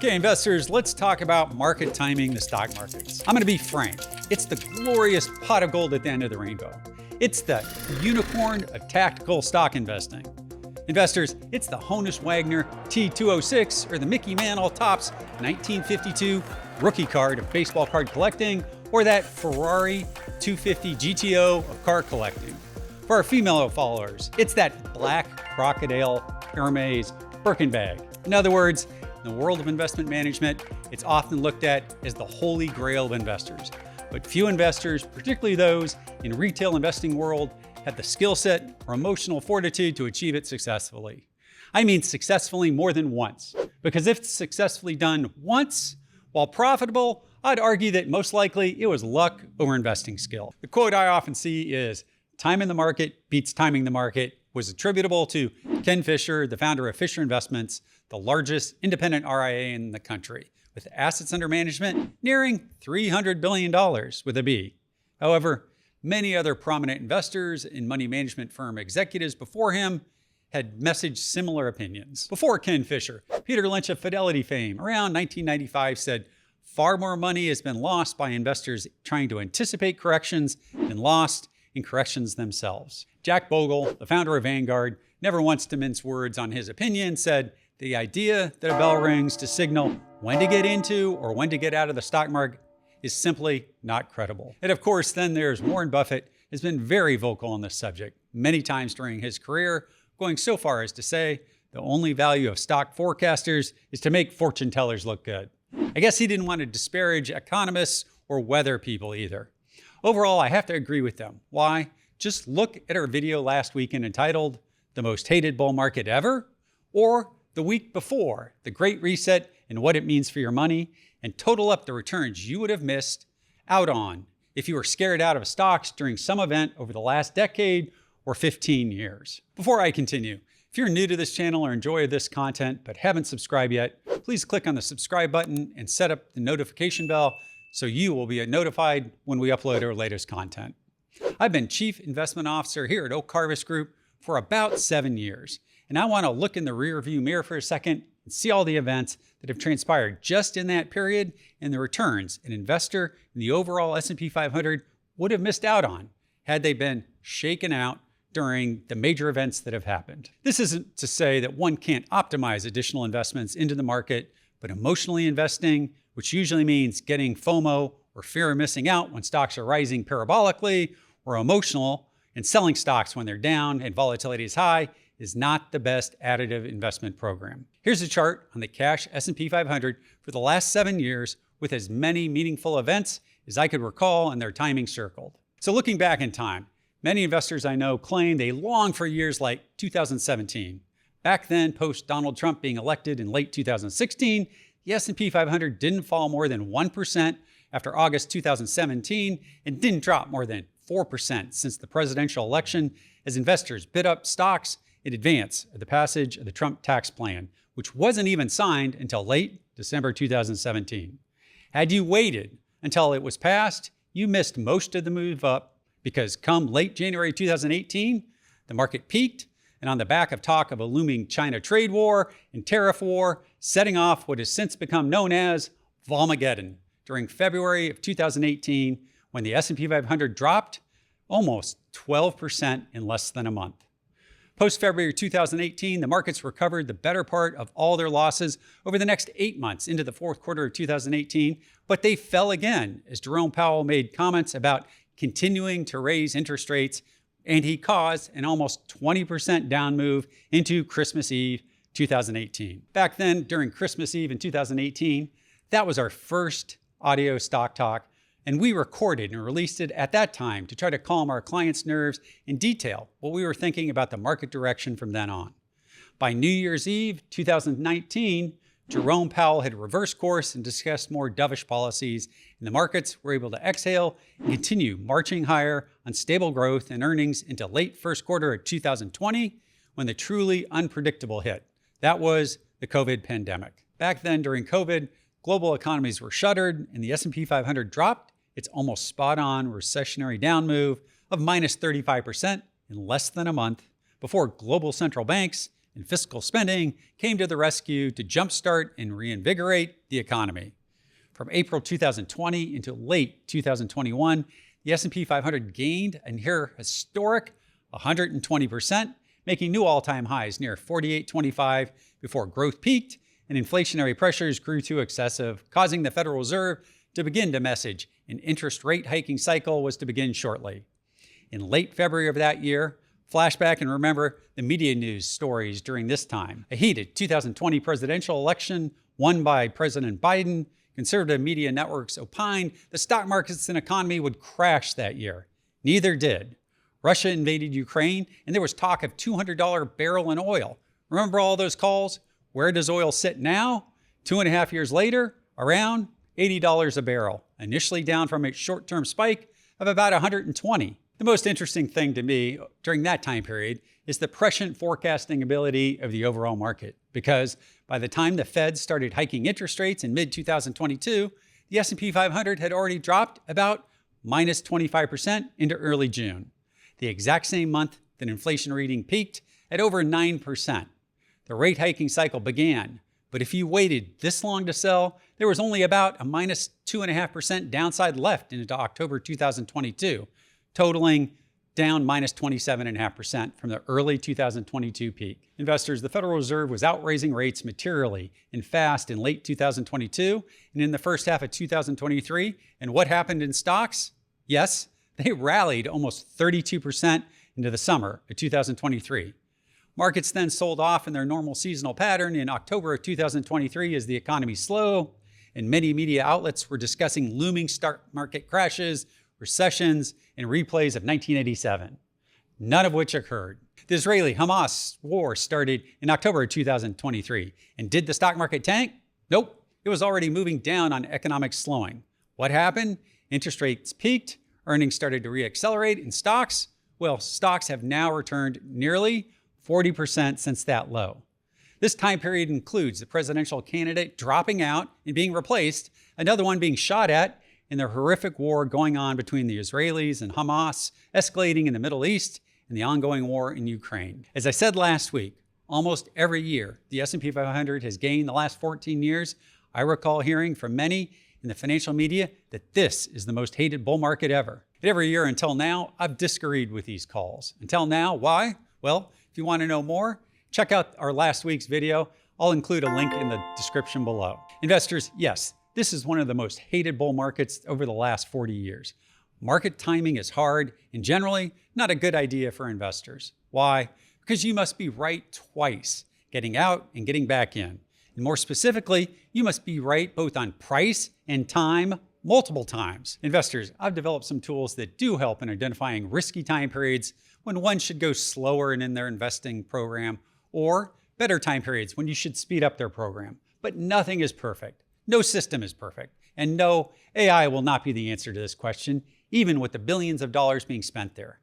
Okay, investors, let's talk about market timing the stock markets. I'm going to be frank. It's the glorious pot of gold at the end of the rainbow. It's the unicorn of tactical stock investing. Investors, it's the Honus Wagner T206 or the Mickey Mantle Topps 1952 rookie card of baseball card collecting, or that Ferrari 250 GTO of car collecting. For our female followers, it's that black crocodile Hermes Birkin bag. In other words, in the world of investment management, it's often looked at as the holy grail of investors. But few investors, particularly those in the retail investing world, have the skill set or emotional fortitude to achieve it successfully. I mean successfully more than once, because if it's successfully done once, while profitable, I'd argue that most likely it was luck over investing skill. The quote I often see is, "Time in the market beats timing the market," was attributable to Ken Fisher, the founder of Fisher Investments, the largest independent RIA in the country, with assets under management nearing $300 billion with a B. However, many other prominent investors and money management firm executives before him had messaged similar opinions. Before Ken Fisher, Peter Lynch of Fidelity fame around 1995 said, "Far more money has been lost by investors trying to anticipate corrections than lost in corrections themselves." Jack Bogle, the founder of Vanguard, never once to mince words on his opinion, said, "The idea that a bell rings to signal when to get into or when to get out of the stock market is simply not credible." And of course, then there's Warren Buffett, has been very vocal on this subject many times during his career, going so far as to say the only value of stock forecasters is to make fortune tellers look good. I guess he didn't want to disparage economists or weather people either. Overall, I have to agree with them. Why? Just look at our video last weekend entitled "The Most Hated Bull Market Ever," or the week before, "The Great Reset and What It Means for Your Money," and total up the returns you would have missed out on if you were scared out of stocks during some event over the last decade or 15 years. Before I continue, if you're new to this channel or enjoy this content but haven't subscribed yet, please click on the subscribe button and set up the notification bell so you will be notified when we upload our latest content. I've been Chief Investment Officer here at Oak Harvest Group for about 7 years, and I want to look in the rearview mirror for a second and see all the events that have transpired just in that period and the returns an investor in the overall S&P 500 would have missed out on had they been shaken out during the major events that have happened. This isn't to say that one can't optimize additional investments into the market, but emotionally investing, which usually means getting FOMO or fear of missing out when stocks are rising parabolically, or emotional and selling stocks when they're down and volatility is high, is not the best additive investment program. Here's a chart on the cash S&P 500 for the last 7 years with as many meaningful events as I could recall and their timing circled. So looking back in time, many investors I know claim they long for years like 2017. Back then, post Donald Trump being elected in late 2016, the S&P 500 didn't fall more than 1% after August 2017 and didn't drop more than 4% since the presidential election as investors bid up stocks in advance of the passage of the Trump tax plan, which wasn't even signed until late December 2017. Had you waited until it was passed, you missed most of the move up, because come late January 2018, the market peaked, and on the back of talk of a looming China trade war and tariff war, setting off what has since become known as Volmageddon during February of 2018, when the S&P 500 dropped almost 12% in less than a month. Post-February 2018, the markets recovered the better part of all their losses over the next 8 months into the fourth quarter of 2018, but they fell again as Jerome Powell made comments about continuing to raise interest rates, and he caused an almost 20% down move into Christmas Eve 2018. Back then, during Christmas Eve in 2018, that was our first audio stock talk, and we recorded and released it at that time to try to calm our clients' nerves and detail what we were thinking about the market direction from then on. By New Year's Eve 2019, Jerome Powell had reversed course and discussed more dovish policies, and the markets were able to exhale and continue marching higher on stable growth and earnings into late first quarter of 2020, when the truly unpredictable hit. That was the COVID pandemic. Back then, during COVID, global economies were shuttered and the S&P 500 dropped its almost spot-on recessionary down move of minus 35% in less than a month before global central banks and fiscal spending came to the rescue to jumpstart and reinvigorate the economy. From April 2020 until late 2021, the S&P 500 gained a near historic 120%, making new all-time highs near 4825 before growth peaked and inflationary pressures grew too excessive, causing the Federal Reserve to begin to message an interest rate hiking cycle was to begin shortly. In late February of that year, flashback and remember the media news stories during this time. A heated 2020 presidential election won by President Biden. Conservative media networks opined the stock markets and economy would crash that year. Neither did. Russia invaded Ukraine, and there was talk of $200 barrel in oil. Remember all those calls? Where does oil sit now? 2.5 years later, around $80 a barrel, initially down from its short-term spike of about $120. The most interesting thing to me during that time period is the prescient forecasting ability of the overall market, because by the time the Fed started hiking interest rates in mid-2022, the S&P 500 had already dropped about minus 25% into early June, the exact same month that inflation reading peaked at over 9%. The rate hiking cycle began, but if you waited this long to sell, there was only about a minus 2.5% downside left into October 2022, totaling down minus 27.5% from the early 2022 peak. Investors, the Federal Reserve was outraising rates materially and fast in late 2022 and in the first half of 2023. And what happened in stocks? Yes, they rallied almost 32% into the summer of 2023. Markets then sold off in their normal seasonal pattern in October of 2023 as the economy slowed, and many media outlets were discussing looming stock market crashes, recessions, and replays of 1987, none of which occurred. The Israeli-Hamas war started in October of 2023. And did the stock market tank? Nope. It was already moving down on economic slowing. What happened? Interest rates peaked, earnings started to reaccelerate, and stocks? Well, stocks have now returned nearly 40% since that low. This time period includes the presidential candidate dropping out and being replaced, another one being shot at, and the horrific war going on between the Israelis and Hamas, escalating in the Middle East, and the ongoing war in Ukraine. As I said last week, almost every year the S&P 500 has gained the last 14 years. I recall hearing from many in the financial media that this is the most hated bull market ever. And every year until now, I've disagreed with these calls. Until now, why? Well, if you want to know more, check out our last week's video. I'll include a link in the description below. Investors, yes, this is one of the most hated bull markets over the last 40 years. Market timing is hard and generally not a good idea for investors. Why? Because you must be right twice, getting out and getting back in. And more specifically, you must be right both on price and time multiple times. Investors, I've developed some tools that do help in identifying risky time periods when one should go slower in their investing program, or better time periods when you should speed up their program. But nothing is perfect. No system is perfect. And no, AI will not be the answer to this question, even with the billions of dollars being spent there.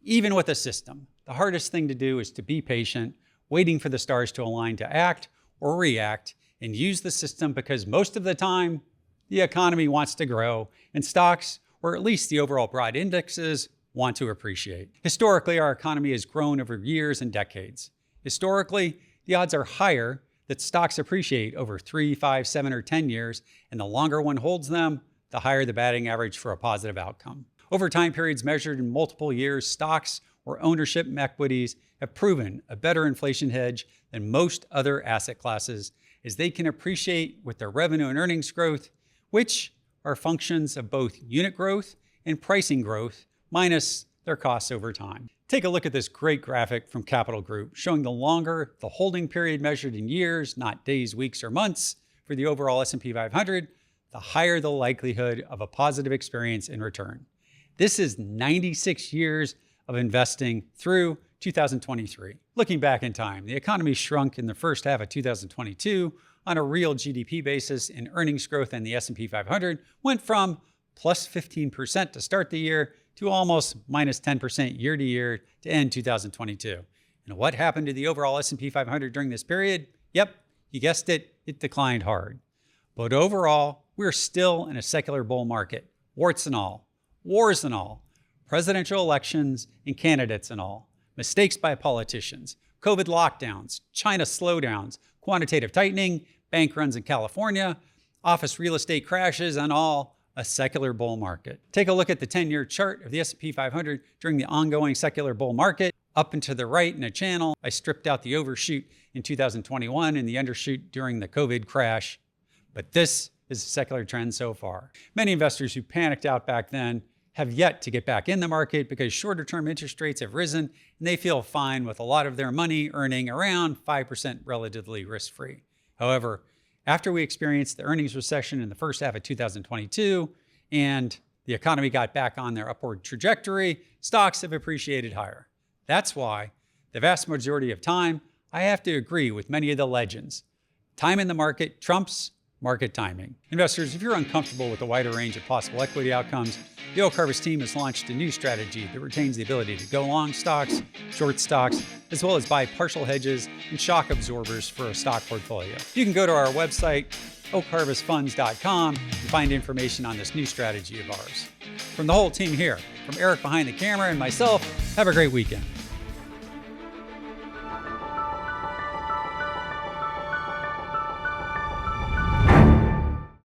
Even with a system, the hardest thing to do is to be patient, waiting for the stars to align to act or react, and use the system because most of the time, the economy wants to grow, and stocks, or at least the overall broad indexes, want to appreciate. Historically, our economy has grown over years and decades. Historically, the odds are higher that stocks appreciate over 3, 5, 7, or 10 years, and the longer one holds them, the higher the batting average for a positive outcome. Over time periods measured in multiple years, stocks or ownership equities have proven a better inflation hedge than most other asset classes, as they can appreciate with their revenue and earnings growth, which are functions of both unit growth and pricing growth minus their costs over time. Take a look at this great graphic from Capital Group showing the longer the holding period measured in years, not days, weeks, or months, for the overall S&P 500, the higher the likelihood of a positive experience in return. This is 96 years of investing through 2023. Looking back in time, the economy shrunk in the first half of 2022 on a real GDP basis, and earnings growth in the S&P 500 went from plus 15% to start the year to almost minus 10% year to year to end 2022. And what happened to the overall S&P 500 during this period? Yep, you guessed it, it declined hard. But overall, we're still in a secular bull market, warts and all, wars and all, presidential elections and candidates and all, mistakes by politicians, COVID lockdowns, China slowdowns, quantitative tightening, bank runs in California, office real estate crashes, and all a secular bull market. Take a look at the 10-year chart of the S&P 500 during the ongoing secular bull market. Up and to the right in a channel, I stripped out the overshoot in 2021 and the undershoot during the COVID crash. But this is a secular trend so far. Many investors who panicked out back then have yet to get back in the market because shorter-term interest rates have risen and they feel fine with a lot of their money earning around 5% relatively risk-free. However, after we experienced the earnings recession in the first half of 2022 and the economy got back on their upward trajectory, stocks have appreciated higher. That's why, the vast majority of time, I have to agree with many of the legends. Time in the market trumps market timing. Investors, if you're uncomfortable with the wider range of possible equity outcomes, the Oak Harvest team has launched a new strategy that retains the ability to go long stocks, short stocks, as well as buy partial hedges and shock absorbers for a stock portfolio. You can go to our website, oakharvestfunds.com, and find information on this new strategy of ours. From the whole team here, from Eric behind the camera and myself, have a great weekend.